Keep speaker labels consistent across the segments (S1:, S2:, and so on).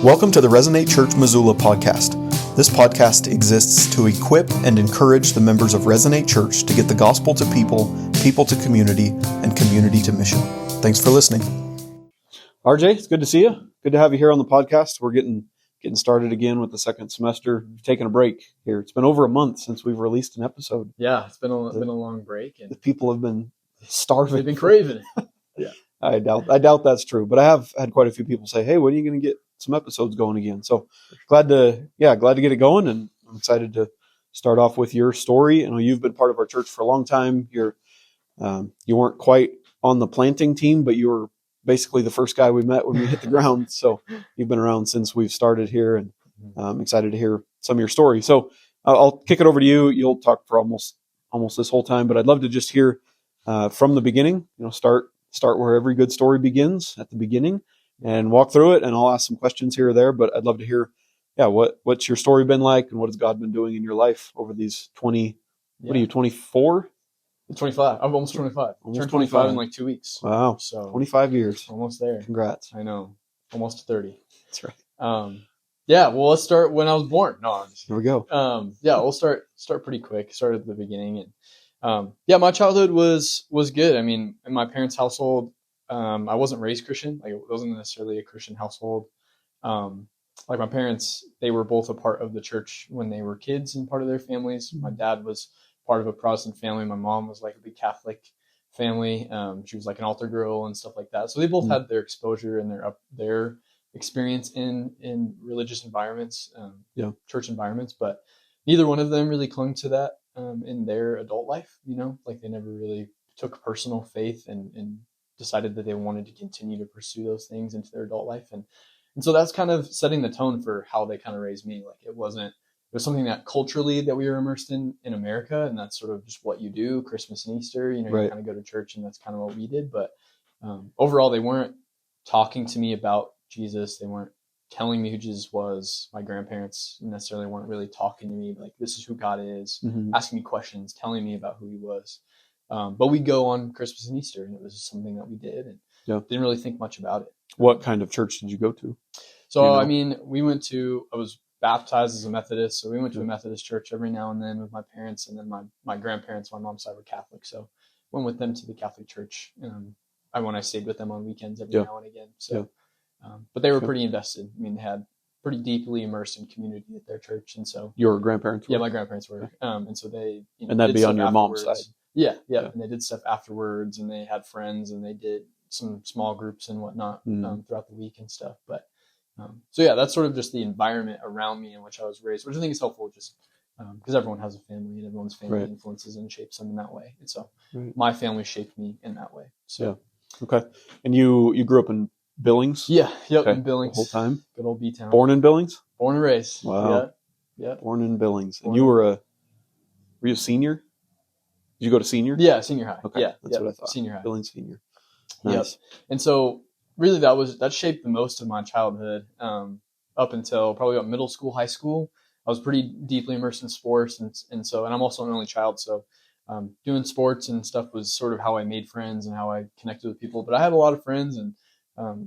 S1: Welcome to the Resonate Church Missoula podcast. This podcast exists to equip and encourage the members of Resonate Church to get the gospel to people, people to community, and community to mission. Thanks for listening. RJ, it's good to see you. Good to have you here on the podcast. We're getting started again with the second semester. Taking a break here. It's been over a month since we've released an episode.
S2: Yeah, it's been a long break, and
S1: the people have been starving.
S2: They've been craving it.
S1: Yeah, I doubt that's true, but I have had quite a few people say, "Hey, when are you going to get some episodes going again?" So glad to get it going, and I'm excited to start off with your story. I know you've been part of our church for a long time. You weren't quite on the planting team, but you were basically the first guy we met when we hit the ground. So you've been around since we've started here, and I'm excited to hear some of your story. So I'll kick it over to you. You'll talk for almost this whole time, but I'd love to just hear from the beginning. Start where every good story begins, at the beginning, and walk through it. And I'll ask some questions here or there, but I'd love to hear, what's your story been like, and what has God been doing in your life over these 20? What are you, 24?
S2: 25. I'm almost 25. Turned 25 in like 2 weeks.
S1: Wow.
S2: So
S1: 25 years.
S2: Almost there.
S1: Congrats.
S2: I know. Almost 30.
S1: That's right.
S2: Well, let's start when I was born. No,
S1: here we go.
S2: We'll start pretty quick. Start at the beginning. And my childhood was good. I mean, in my parents' household, I wasn't raised Christian. Like, it wasn't necessarily a Christian household. Like, my parents, they were both a part of the church when they were kids and part of their families. My dad was part of a Protestant family. My mom was like a big Catholic family. She was like an altar girl and stuff like that. So they both had their exposure and their experience in religious environments, church environments, but neither one of them really clung to that in their adult life. Like, they never really took personal faith and decided that they wanted to continue to pursue those things into their adult life. And so that's kind of setting the tone for how they kind of raised me. Like, it was something that culturally that we were immersed in America, and that's sort of just what you do, Christmas and Easter,
S1: right.
S2: You kind of go to church, and that's kind of what we did. But overall, they weren't talking to me about Jesus. They weren't telling me who Jesus was. My grandparents necessarily weren't really talking to me like, this is who God is, asking me questions, telling me about who he was. But we go on Christmas and Easter, and it was just something that we did, and didn't really think much about it.
S1: What kind of church did you go to?
S2: So, I mean, I was baptized as a Methodist, so we went to a Methodist church every now and then with my parents, and then my grandparents, my mom's side, were Catholic, so went with them to the Catholic church. When I stayed with them on weekends every now and again. So, but they were pretty invested. I mean, they had pretty deeply immersed in community at their church, and so
S1: your grandparents were?
S2: Yeah, my grandparents were, and so they
S1: and that'd be on your mom's side.
S2: Yeah, and they did stuff afterwards, and they had friends, and they did some small groups and whatnot throughout the week and stuff. But that's sort of just the environment around me in which I was raised, which I think is helpful, just because everyone has a family, and everyone's family influences and shapes them in that way. And so my family shaped me in that way. So
S1: okay. And you grew up in Billings?
S2: In Billings.
S1: The whole time?
S2: Good old B-town.
S1: Born in Billings?
S2: Born and raised.
S1: Wow.
S2: Yeah.
S1: Born in Billings. And you were you a senior? Did you go to senior?
S2: Yeah, senior high.
S1: Okay. That's what I thought.
S2: Senior high.
S1: Billings senior. Nice.
S2: Yep. And so really that shaped the most of my childhood up until probably about middle school, high school. I was pretty deeply immersed in sports, and I'm also an only child, so doing sports and stuff was sort of how I made friends and how I connected with people. But I had a lot of friends and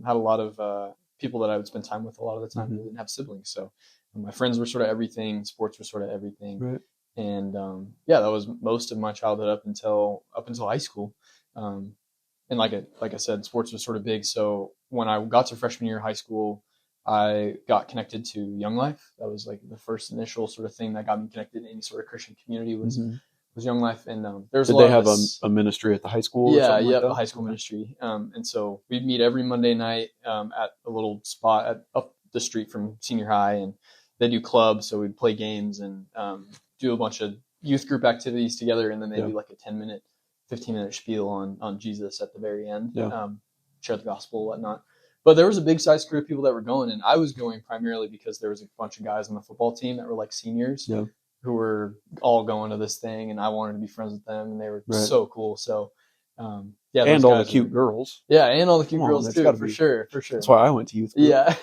S2: had a lot of people that I would spend time with a lot of the time who didn't have siblings. So my friends were sort of everything. Sports were sort of everything.
S1: Right.
S2: And that was most of my childhood up until high school. And like I said, sports was sort of big. So when I got to freshman year of high school, I got connected to Young Life. That was like the first initial sort of thing that got me connected to any sort of Christian community was Young Life. And there's
S1: Did they have a ministry at the high school?
S2: The high school ministry. And so we'd meet every Monday night at a little spot up the street from senior high, and they do clubs. So we'd play games and do a bunch of youth group activities together, and then they do like a 10-minute, 15-minute spiel on Jesus at the very end, share the gospel and whatnot. But there was a big sized group of people that were going, and I was going primarily because there was a bunch of guys on the football team that were like seniors who were all going to this thing, and I wanted to be friends with them, and they were so cool. So
S1: and all the cute girls.
S2: Yeah, and all the cute girls too, for sure.
S1: That's why I went to youth group.
S2: Yeah.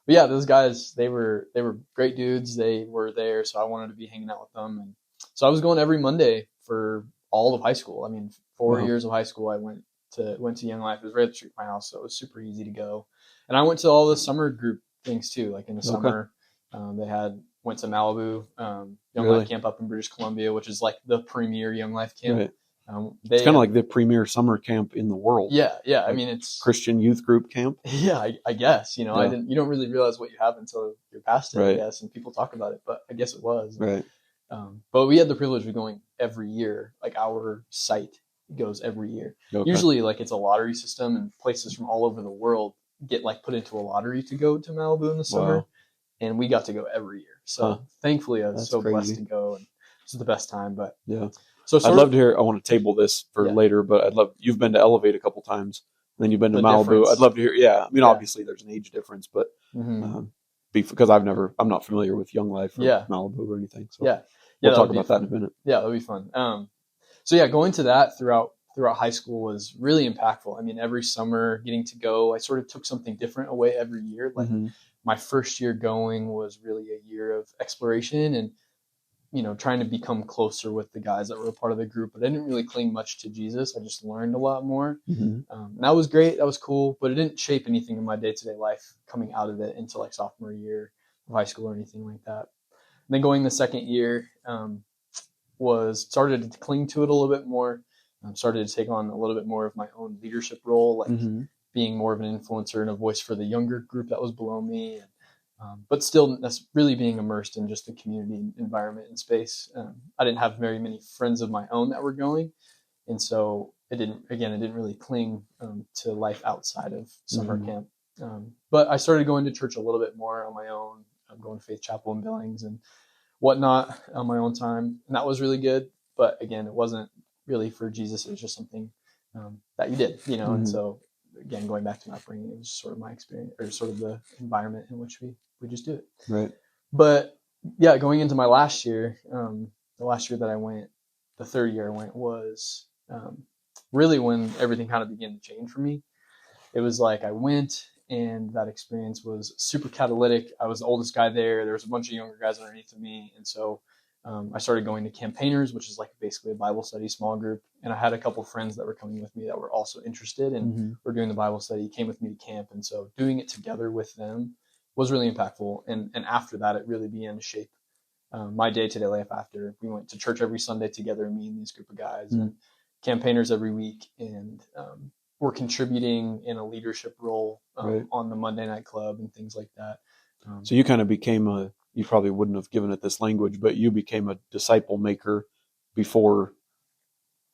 S2: But yeah, those guys, they were great dudes. They were there, so I wanted to be hanging out with them. And so I was going every Monday for all of high school. I mean, 4 years of high school, I went went to Young Life. It was right up the street from my house, so it was super easy to go. And I went to all the summer group things too. Like in the summer, they went to Malibu, Young Life camp up in British Columbia, which is like the premier Young Life camp.
S1: Right. It's kind of like the premier summer camp in the world.
S2: Yeah.
S1: Like
S2: I mean, it's
S1: Christian youth group camp.
S2: Yeah, I guess, you don't really realize what you have until you're past it,
S1: Right.
S2: I guess, and people talk about it, but I guess it was.
S1: Right.
S2: But we had the privilege of going every year. Like our site goes every year.
S1: Okay.
S2: Usually like it's a lottery system and places from all over the world get like put into a lottery to go to Malibu in the summer.
S1: Wow.
S2: And we got to go every year. So thankfully I was
S1: That's
S2: so
S1: crazy.
S2: blessed to go, and this was the best time. But
S1: Yeah.
S2: so
S1: I'd love to hear. I want to table this for
S2: Yeah.
S1: later, but you've been to Elevate a couple times, and then you've been to
S2: The
S1: Malibu.
S2: difference.
S1: I'd love to hear. Yeah, I mean,
S2: Yeah.
S1: obviously there's an age difference, but
S2: Mhm.
S1: because I'm not familiar with Young Life or
S2: Yeah.
S1: Malibu or anything. So
S2: Yeah.
S1: we'll
S2: that
S1: talk
S2: would be
S1: about that in
S2: fun.
S1: a minute.
S2: Yeah, that'd be fun. So yeah, going to that throughout high school was really impactful. I mean, every summer getting to go, I sort of took something different away every year. Like
S1: Mhm.
S2: my first year going was really a year of exploration and, trying to become closer with the guys that were a part of the group. But I didn't really cling much to Jesus. I just learned a lot more.
S1: Mhm.
S2: And that was great. That was cool, but it didn't shape anything in my day-to-day life coming out of it into like sophomore year of high school or anything like that. And then going the second year, started to cling to it a little bit more. Started to take on a little bit more of my own leadership role, like
S1: Mhm.
S2: being more of an influencer and a voice for the younger group that was below me. And, but still, that's really being immersed in just the community environment and space. I didn't have very many friends of my own that were going, and so it didn't really cling to life outside of summer
S1: Mhm.
S2: camp. But I started going to church a little bit more on my own. I'm going to Faith Chapel in Billings and whatnot on my own time, and that was really good. But again, it wasn't really for Jesus. It was just something that you did,
S1: Mhm.
S2: And so again, going back to my upbringing, it was sort of my experience or sort of the environment in which we just do it.
S1: Right.
S2: But yeah, going into my last year, the last year that I went, the third year I went was really when everything kind of began to change for me. It was like I went, and that experience was super catalytic. I was the oldest guy there. There was a bunch of younger guys underneath of me, and so I started going to Campaigners, which is like basically a Bible study small group. And I had a couple friends that were coming with me that were also interested and
S1: Mhm.
S2: were doing the Bible study, came with me to camp. And so doing it together with them was really impactful. And after that, it really began to shape my day-to-day life after. We went to church every Sunday together, me and these group of guys, and Campaigners every week. And we're contributing in a leadership role
S1: Right.
S2: on the Monday Night Club and things like that.
S1: So you kind of became you probably wouldn't have given it this language, but you became a disciple maker before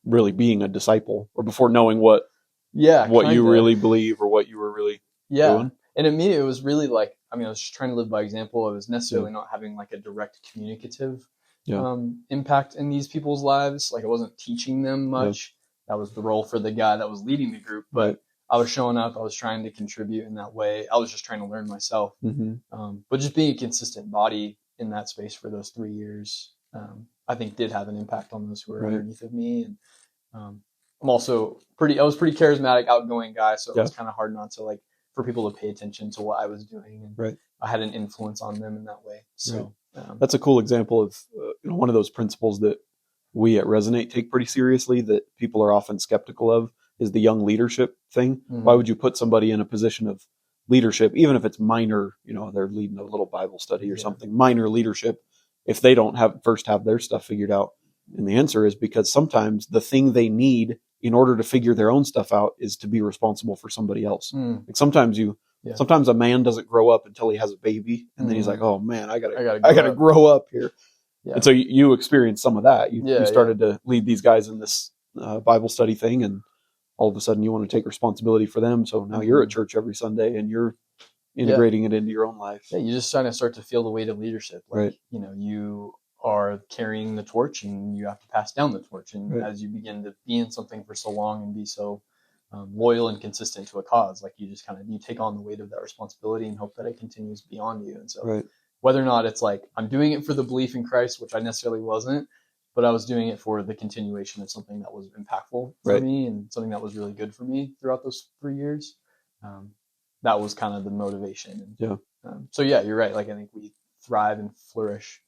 S1: really being a disciple, or before knowing what you really believe or what you were really doing.
S2: And it was really like, I was just trying to live by example. I was necessarily not having like a direct communicative impact in these people's lives. Like I wasn't teaching them much. That was the role for the guy that was leading the group, but I was showing up. I was trying to contribute in that way. I was just trying to learn myself.
S1: Mm-hmm.
S2: But just being a consistent body in that space for those 3 years, I think did have an impact on those who were underneath of me. And I'm also I was pretty charismatic, outgoing guy. So it was kind of hard not to for people to pay attention to what I was doing. And I had an influence on them in that way. So
S1: that's a cool example of one of those principles that we at Resonate take pretty seriously, that people are often skeptical of, is the young leadership thing. Mm-hmm. Why would you put somebody in a position of leadership, even if it's minor, they're leading a little Bible study or something, minor leadership, if they don't have their stuff figured out? And the answer is because sometimes the thing they need in order to figure their own stuff out is to be responsible for somebody else. Like sometimes sometimes a man doesn't grow up until he has a baby, and then he's like, oh man, I gotta grow up here. Yeah. And so you experienced some of that. You started to lead these guys in this Bible study thing, and all of a sudden you want to take responsibility for them. So now you're at church every Sunday and you're integrating it into your own life.
S2: Yeah, you just kind of start to feel the weight of leadership. You are carrying the torch and you have to pass down the torch. And as you begin to be in something for so long and be so loyal and consistent to a cause, you just you take on the weight of that responsibility and hope that it continues beyond you. And so whether or not it's I'm doing it for the belief in Christ, which I necessarily wasn't, but I was doing it for the continuation of something that was impactful for me and something that was really good for me throughout those 3 years. That was kind of the motivation. And, so yeah, you're right. I think we thrive and flourish,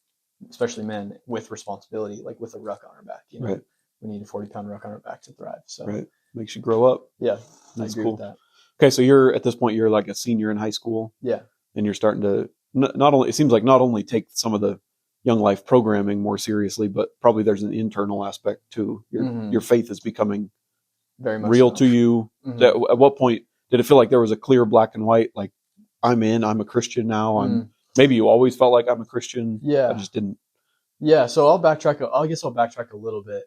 S2: especially men, with responsibility, with a ruck on our back. We need a 40-pound ruck on our back to thrive. So
S1: makes you grow up.
S2: Yeah,
S1: That's
S2: I agree
S1: cool.
S2: with that.
S1: Okay, so you're at this point, you're like a senior in high school,
S2: Yeah.
S1: and you're starting to not only, it seems like not only take some of the Young Life programming more seriously, but probably there's an internal aspect too. Your faith is becoming
S2: very much
S1: real
S2: so.
S1: to you. At what point did it feel like there was a clear black and white, like I'm a Christian now? Maybe you always felt like I'm a Christian.
S2: Yeah.
S1: I just didn't.
S2: Yeah, so I'll backtrack. I guess I'll backtrack a little bit.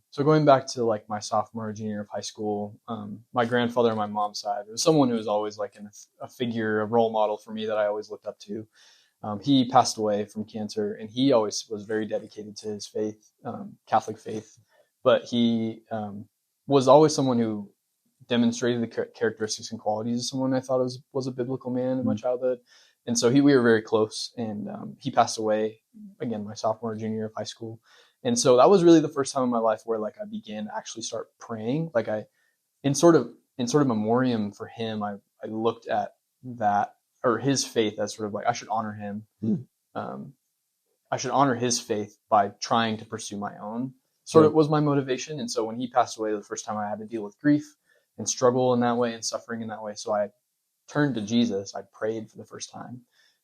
S2: So going back to like my sophomore or junior year of high school, my grandfather on my mom's side was someone who was always like a figure, a role model for me that I always looked up to. He passed away from cancer, and he always was very dedicated to his faith, Catholic faith. But he was always someone who demonstrated the characteristics and qualities of someone I thought was a biblical man in my childhood. And so we were very close, and he passed away again my sophomore or junior year of high school. And so that was really the first time in my life where like I began to actually start praying. Like in sort of memoriam for him, I looked at that, or his faith, as sort of like I should honor him. I should honor his faith by trying to pursue my own. Sort of was my motivation. And so when he passed away, the first time I had to deal with grief and struggle in that way and suffering in that way. So I turned to Jesus. I prayed for the first time.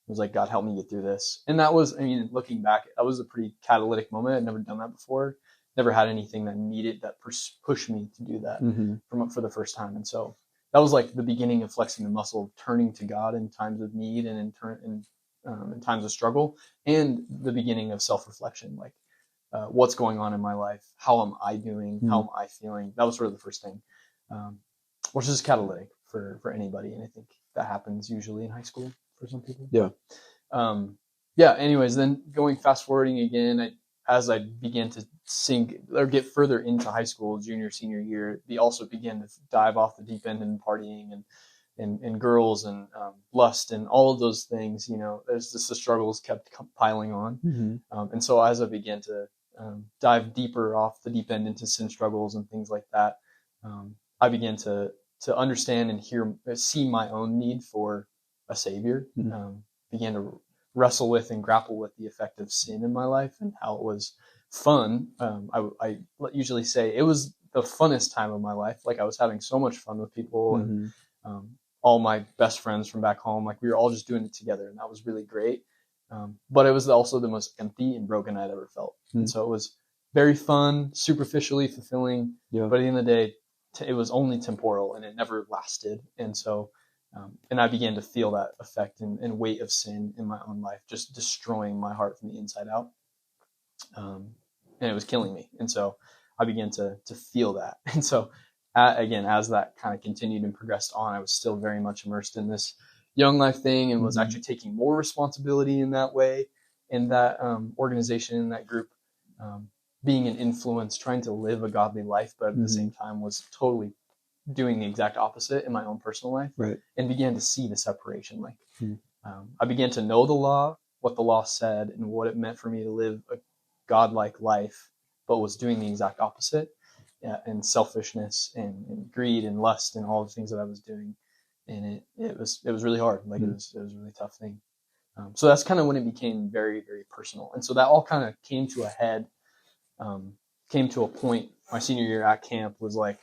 S2: It was like, God, help me get through this. And that was, I mean, looking back, that was a pretty catalytic moment. I'd never done that before. Never had anything that pushed me to do that for the first time. And so that was like the beginning of flexing the muscle of turning to God in times of need and in times of struggle, and the beginning of self-reflection. Like, what's going on in my life? How am I doing? How am I feeling? That was sort of the first thing, which is catalytic for anybody. And I think that happens usually in high school for some people.
S1: Yeah.
S2: Anyways, then fast forwarding again, as I began to sink or get further into high school, junior, senior year, we also began to dive off the deep end and partying and girls and lust and all of those things. You know, there's just the struggles kept piling on. And so as I began to dive deeper off the deep end into sin struggles and things like that, I began to understand and see my own need for a savior. Began to wrestle with and grapple with the effect of sin in my life and how it was fun. I usually say it was the funnest time of my life. Like I was having so much fun with people and all my best friends from back home. Like we were all just doing it together, and that was really great. But it was also the most empty and broken I'd ever felt. And so it was very fun, superficially fulfilling. But at the end of the day, it was only temporal and it never lasted. And so, and I began to feel that effect and weight of sin in my own life, just destroying my heart from the inside out. And it was killing me. And so I began to feel that. And so, again, as that kind of continued and progressed on, I was still very much immersed in this Young Life thing and was actually taking more responsibility in that way, in that organization, in that group, being an influence, trying to live a godly life, but at the same time was totally doing the exact opposite in my own personal life, and began to see the separation. Like I began to know the law, what the law said, and what it meant for me to live a godlike life, but was doing the exact opposite, and selfishness and greed and lust and all the things that I was doing. And it was really hard. Like it was a really tough thing. So that's kind of when it became very, very personal. And so that all kind of came to a head, came to a point. My senior year at camp was like,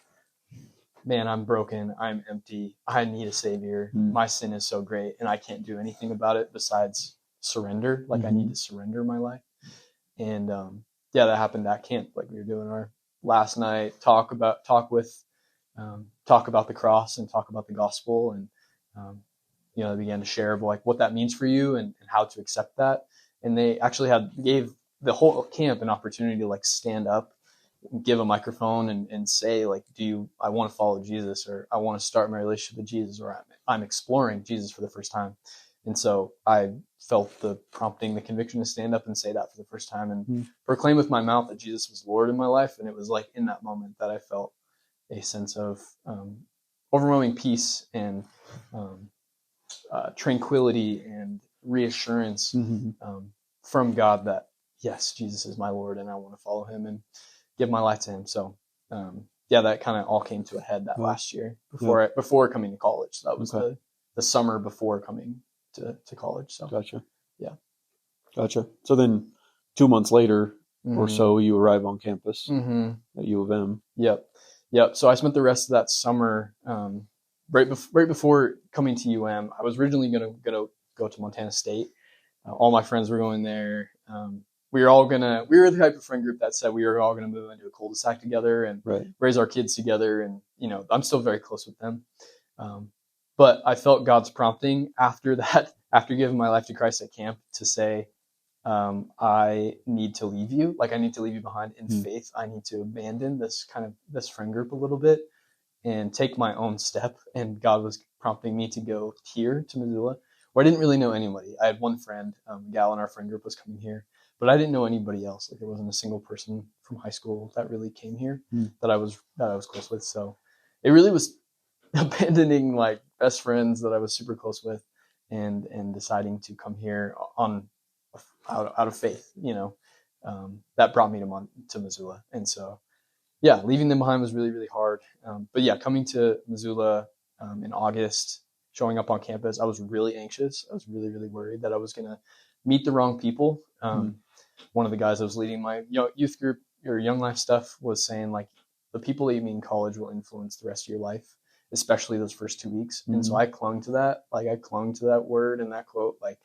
S2: man, I'm broken. I'm empty. I need a savior. My sin is so great and I can't do anything about it besides surrender. Like I need to surrender my life. And that happened at camp. Like we were doing our last night, talk about the cross and talk about the gospel. And, they began to share like what that means for you and how to accept that. And they actually gave the whole camp an opportunity to like stand up, give a microphone and say like, I want to follow Jesus, or I want to start my relationship with Jesus, or I'm exploring Jesus for the first time. And so I felt the prompting, the conviction to stand up and say that for the first time and proclaim with my mouth that Jesus was Lord in my life. And it was like in that moment that I felt a sense of overwhelming peace and tranquility and reassurance from God that, yes, Jesus is my Lord and I want to follow him and give my life to him. So, that kind of all came to a head that last year before coming to college. So that was the summer before coming to college. So
S1: Gotcha.
S2: Yeah.
S1: Gotcha. So then 2 months later or so, you arrive on campus at U of M.
S2: Yep. Yep. So I spent the rest of that summer, right before coming to I was originally going to go to Montana State. All my friends were going there. We were the type of friend group that said we were all going to move into a cul-de-sac together and
S1: Right.
S2: raise our kids together. And, I'm still very close with them. But I felt God's prompting after that, after giving my life to Christ at camp, to say, I need to leave you. Like, I need to leave you behind in faith. I need to abandon this friend group a little bit and take my own step. And God was prompting me to go here to Missoula, where I didn't really know anybody. I had one friend, a gal in our friend group was coming here, but I didn't know anybody else. Like, there wasn't a single person from high school that really came here that I was close with. So it really was abandoning like best friends that I was super close with and deciding to come here out of faith, that brought me to Missoula. And so, yeah, leaving them behind was really, really hard. But yeah, coming to Missoula in August, showing up on campus, I was really anxious. I was really, really worried that I was going to meet the wrong people. One of the guys that was leading my youth group or Young Life stuff was saying, like, the people that you meet in college will influence the rest of your life, especially those first 2 weeks. And so I clung to that. Like, I clung to that word and that quote, like,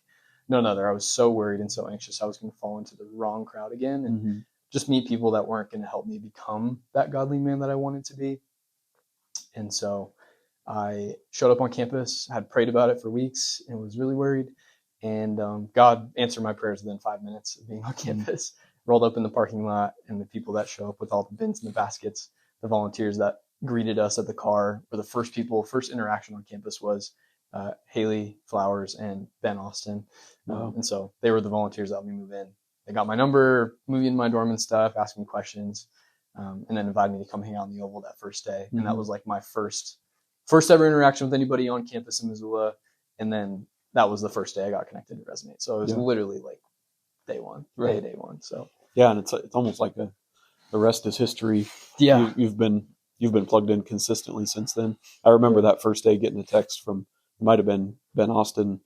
S2: none other. I was so worried and so anxious I was going to fall into the wrong crowd again and just meet people that weren't going to help me become that godly man that I wanted to be. And so I showed up on campus, had prayed about it for weeks, and was really worried. And God answered my prayers within 5 minutes of being on campus. Rolled up in the parking lot, and the people that show up with all the bins and the baskets, the volunteers that greeted us at the car, were the first interaction on campus was Haley Flowers and Ben Austin.
S1: Wow.
S2: And so they were the volunteers that helped me move in. They got my number, moved in my dorm and stuff, asked me questions, and then invited me to come hang out in the Oval that first day. And that was like my first ever interaction with anybody on campus in Missoula. And then that was the first day I got connected to Resonate. So it was literally like day one. So
S1: yeah, and it's almost like the rest is history.
S2: Yeah,
S1: you've been plugged in consistently since then. I remember that first day getting a text from, it might have been Ben Austin.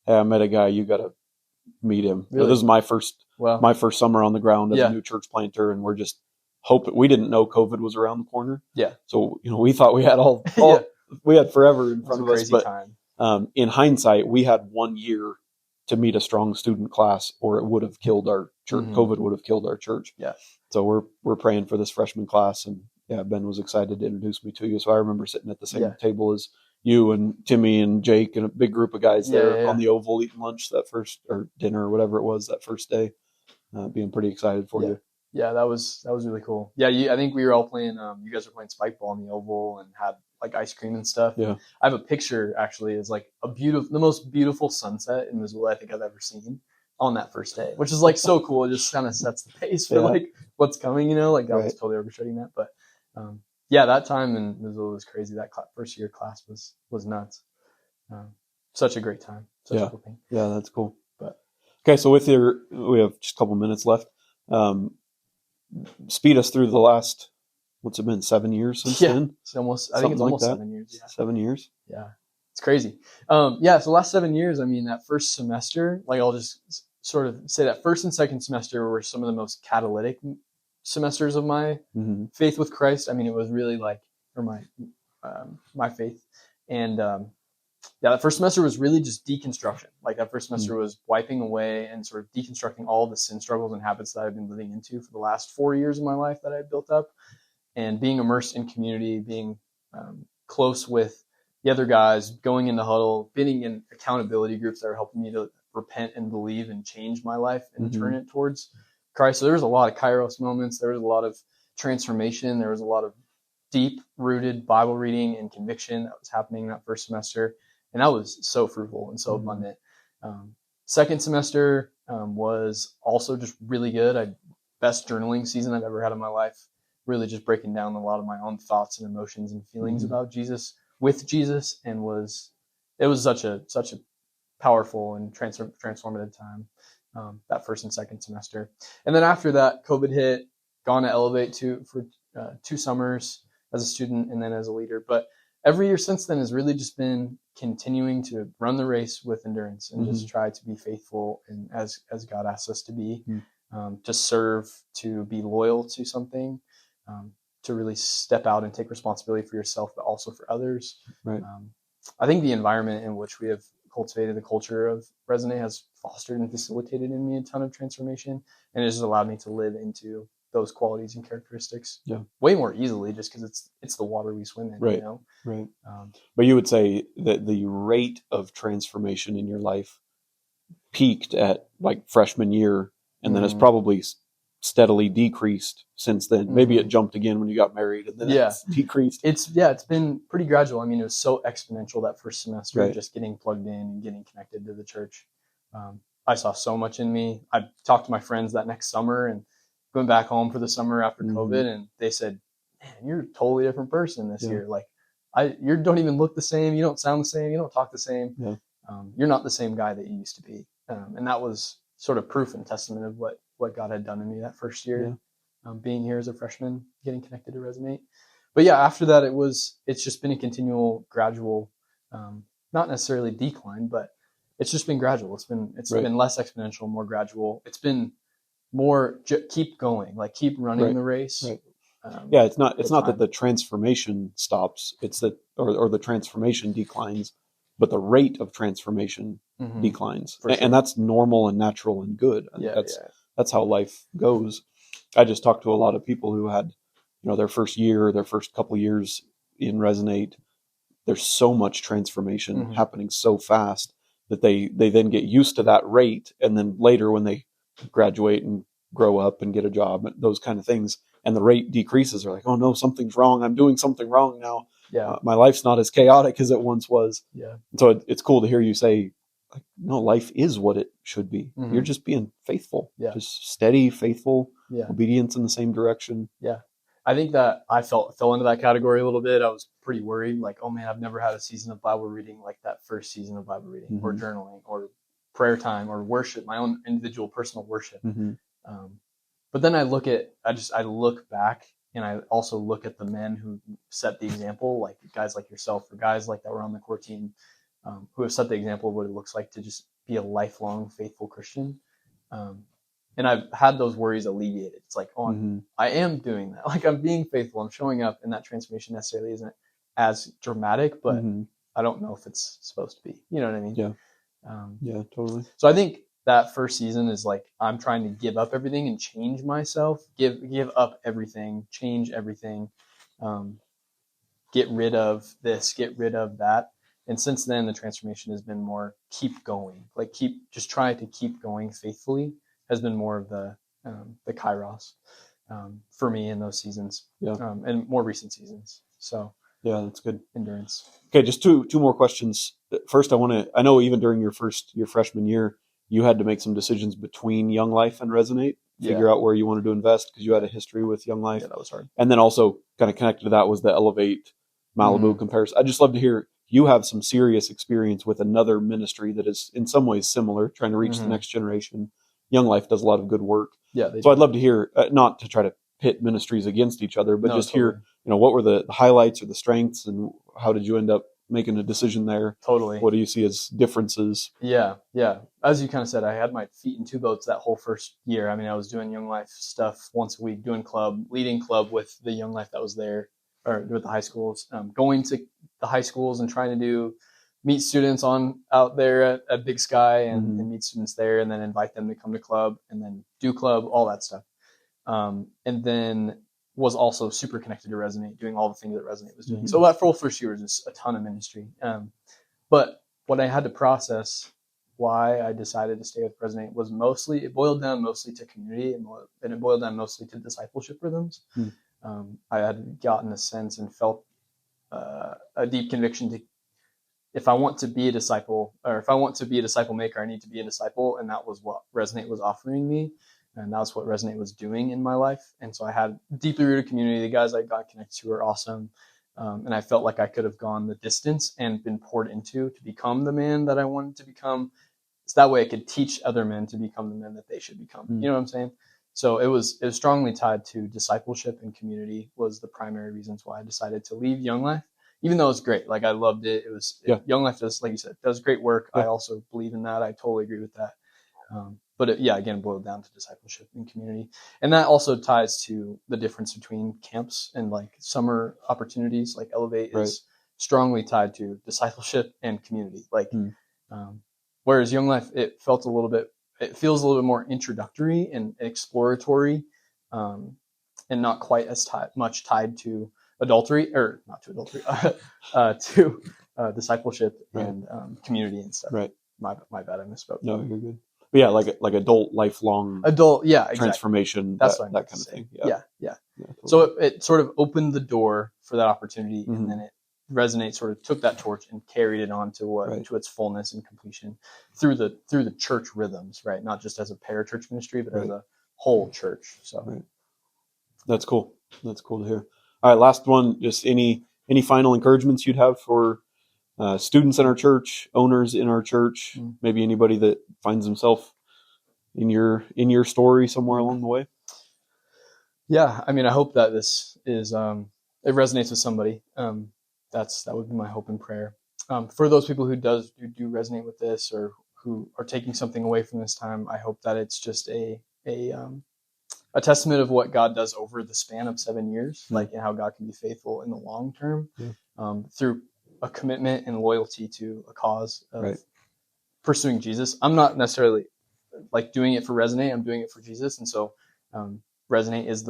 S1: Hey, I met a guy. You got to meet him.
S2: Really?
S1: This is my first summer on the ground as a new church planter, and we're just hoping. We didn't know COVID was around the corner.
S2: Yeah.
S1: So we thought we had all we had forever in front of us. But in hindsight, we had 1 year to meet a strong student class, or it would have killed our church. COVID would have killed our church.
S2: Yeah.
S1: So we're praying for this freshman class, and Ben was excited to introduce me to you. So I remember sitting at the same table as you and Timmy and Jake and a big group of guys there on the Oval eating lunch that first, or dinner or whatever it was that first day, being pretty excited for you.
S2: Yeah, that was really cool. Yeah, I think we were all playing. You guys were playing spike ball in the Oval and had like ice cream and stuff.
S1: Yeah,
S2: I have a picture actually. It's like the most beautiful sunset in Missoula I think I've ever seen on that first day, which is like so cool. It just kind of sets the pace for like what's coming. Like I was totally orchestrating that, but that time in Missoula was crazy. That first year class was nuts. Such a great time. Such a cool thing.
S1: Yeah, that's cool. But okay, so we have just a couple minutes left. Speed us through the last, what's it been, 7 years since then?
S2: I think it's almost 7 years. Yeah.
S1: 7 years?
S2: Yeah. It's crazy. So the last 7 years, I mean, that first semester, like I'll just sort of say that first and second semester were some of the most catalytic semesters of my faith with Christ. I mean, it was really like, or my faith. And that first semester was really just deconstruction. Like that first semester was wiping away and sort of deconstructing all the sin struggles and habits that I've been living into for the last 4 years of my life that I had built up, and being immersed in community, being close with the other guys, going into huddle, being in accountability groups that are helping me to repent and believe and change my life and turn it towards Christ. So there was a lot of Kairos moments. There was a lot of transformation. There was a lot of deep-rooted Bible reading and conviction that was happening that first semester. And that was so fruitful and so abundant. Second semester was also just really good. Best journaling season I've ever had in my life. Really just breaking down a lot of my own thoughts and emotions and feelings about Jesus, with Jesus, and it was such a powerful and transformative time, that first and second semester. And then after that, COVID hit, gone to Elevate for 2 summers as a student and then as a leader. But every year since then has really just been continuing to run the race with endurance and just try to be faithful and as God asks us to be, to serve, to be loyal to something, to really step out and take responsibility for yourself, but also for others.
S1: Right.
S2: I think the environment in which we have cultivated the culture of Resonate has fostered and facilitated in me a ton of transformation, and it just allowed me to live into those qualities and characteristics way more easily, just because it's the water we swim in.
S1: Right.
S2: You know?
S1: Right. But you would say that the rate of transformation in your life peaked at like freshman year, and then it's probably steadily decreased since then. Maybe it jumped again when you got married, and then it's decreased.
S2: It's been pretty gradual. I mean, it was so exponential that first semester, just getting plugged in and getting connected to the church. I saw so much in me. I talked to my friends that next summer and went back home for the summer after COVID, and they said, "Man, you're a totally different person this year. Like, you don't even look the same. You don't sound the same. You don't talk the same.
S1: Yeah.
S2: You're not the same guy that you used to be." And that was sort of proof and testament of what God had done in me that first year, being here as a freshman, getting connected to Resonate. But yeah, after that, it's just been a continual, gradual, not necessarily decline, but it's just been gradual. It's been less exponential, more gradual. It's been more keep going, like keep running the race.
S1: Right. It's not that the transformation stops. It's that or the transformation declines, but the rate of transformation declines, and that's normal and natural and good. That's how life goes. I just talked to a lot of people who had, their first year, their first couple years in Resonate. There's so much transformation happening so fast that they then get used to that rate, and then later when they graduate and grow up and get a job, those kind of things, and the rate decreases, they're like, oh no, something's wrong. I'm doing something wrong now. My life's not as chaotic as it once was. And so it's cool to hear you say, like, no, life is what it should be. You're just being faithful, just steady, faithful, obedience in the same direction.
S2: I think that I fell into that category a little bit. I was pretty worried, like, oh man, I've never had a season of Bible reading like that first season of Bible reading, or journaling, or prayer time, or worship, my own individual personal worship. But then I look back, and I also look at the men who set the example, like guys like yourself, or guys like that were on the core team, who have set the example of what it looks like to just be a lifelong faithful Christian. And I've had those worries alleviated. It's like, I am doing that. Like, I'm being faithful. I'm showing up, and that transformation necessarily isn't as dramatic, but I don't know if it's supposed to be. You know what I mean?
S1: Yeah, totally.
S2: So I think that first season is like, I'm trying to give up everything and change myself, give up everything, change everything, get rid of this, get rid of that. And since then, the transformation has been more keep going, like just try to keep going faithfully has been more of the kairos for me in those seasons, and more recent seasons. So
S1: that's good.
S2: Endurance.
S1: Okay, just two more questions. First, I know even during your freshman year, you had to make some decisions between Young Life and Resonate, figure out where you wanted to invest because you had a history with Young Life.
S2: Yeah, that was hard.
S1: And then also kind of connected to that was the Elevate Malibu comparison. I'd just love to hear, you have some serious experience with another ministry that is in some ways similar, trying to reach the next generation. Young Life does a lot of good work. So I'd love to hear, not to try to pit ministries against each other, but hear, what were the highlights or the strengths, and how did you end up making a decision there?
S2: Totally.
S1: What do you see as differences?
S2: Yeah. As you kind of said, I had my feet in two boats that whole first year. I mean, I was doing Young Life stuff once a week, leading club with the Young Life that was there, or with the high schools, going to the high schools and trying to meet students out there at Big Sky and meet students there, and then invite them to come to club, and then do club, all that stuff. And then was also super connected to Resonate, doing all the things that Resonate was doing. So that full first year was just a ton of ministry. But what I had to process, why I decided to stay with Resonate, was it boiled down mostly to community, and it boiled down mostly to discipleship rhythms. I had gotten a sense and felt a deep conviction if I want to be a disciple, or if I want to be a disciple maker, I need to be a disciple. And that was what Resonate was offering me. And that's what Resonate was doing in my life. And so I had deeply rooted community. The guys I got connected to were awesome. And I felt like I could have gone the distance and been poured into to become the man that I wanted to become. So that way I could teach other men to become the men that they should become. You know what I'm saying? So it was strongly tied to discipleship, and community was the primary reasons why I decided to leave Young Life. Even though it was great, like I loved it. Young Life does, like you said, does great work. I also believe in that. I totally agree with that. But again, boiled down to discipleship and community. And that also ties to the difference between camps and like summer opportunities. Like Elevate is strongly tied to discipleship and community. Like, whereas Young Life, it feels a little bit more introductory and exploratory, and not quite as much tied to adultery, or not to adultery, to discipleship and community and stuff.
S1: Right.
S2: My bad, I misspoke.
S1: No, you're good. But yeah, like adult lifelong
S2: exactly.
S1: transformation.
S2: That's
S1: that kind of thing.
S2: Yeah.
S1: Totally.
S2: So it sort of opened the door for that opportunity, and then it Resonate sort of took that torch and carried it on to its fullness and completion through the church rhythms, right? Not just as a parachurch ministry, but as a whole church. So
S1: that's cool. That's cool to hear. All right, last one. Just any final encouragements you'd have for students in our church, owners in our church, maybe anybody that finds himself in your story somewhere along the way?
S2: Yeah, I mean, I hope that this is it resonates with somebody. That would be my hope and prayer. For those people who do resonate with this, or who are taking something away from this time, I hope that it's just a testament of what God does over the span of 7 years, like, and how God can be faithful in the long term, through a commitment and loyalty to a cause of pursuing Jesus. I'm not necessarily like doing it for Resonate. I'm doing it for Jesus, and so Resonate is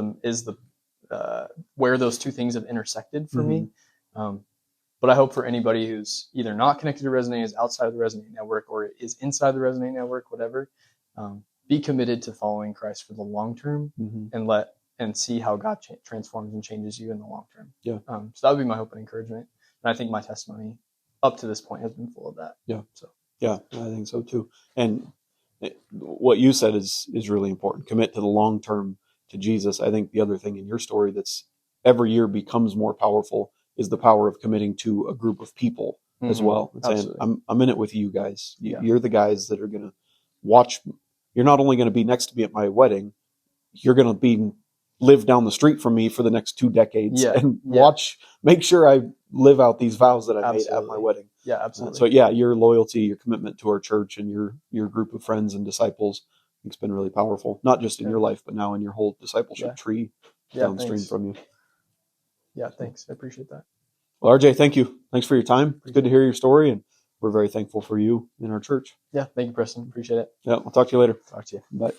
S2: the where those two things have intersected for me. But I hope for anybody who's either not connected to Resonate, is outside of the Resonate network, or is inside the Resonate network, whatever, be committed to following Christ for the long term, and see how God transforms and changes you in the long term.
S1: Yeah.
S2: So that would be my hope and encouragement. And I think my testimony up to this point has been full of that.
S1: Yeah.
S2: So
S1: yeah, I think so too. And what you said is really important. Commit to the long term to Jesus. I think the other thing in your story that's every year becomes more powerful is the power of committing to a group of people as well. And saying, I'm in it with you guys. You're the guys that are going to watch. You're not only going to be next to me at my wedding, you're going to live down the street from me for the next 2 decades and make sure I live out these vows that I made at my wedding.
S2: Yeah, absolutely.
S1: So your loyalty, your commitment to our church and your group of friends and disciples, I think it's been really powerful, not just in your life, but now in your whole discipleship tree downstream from you.
S2: Yeah, thanks. I appreciate that.
S1: Well, RJ, thank you. Thanks for your time. It's good to hear your story, and we're very thankful for you in our church.
S2: Yeah, thank you, Preston. Appreciate it.
S1: Yeah, I'll talk to you later.
S2: Talk to you.
S1: Bye.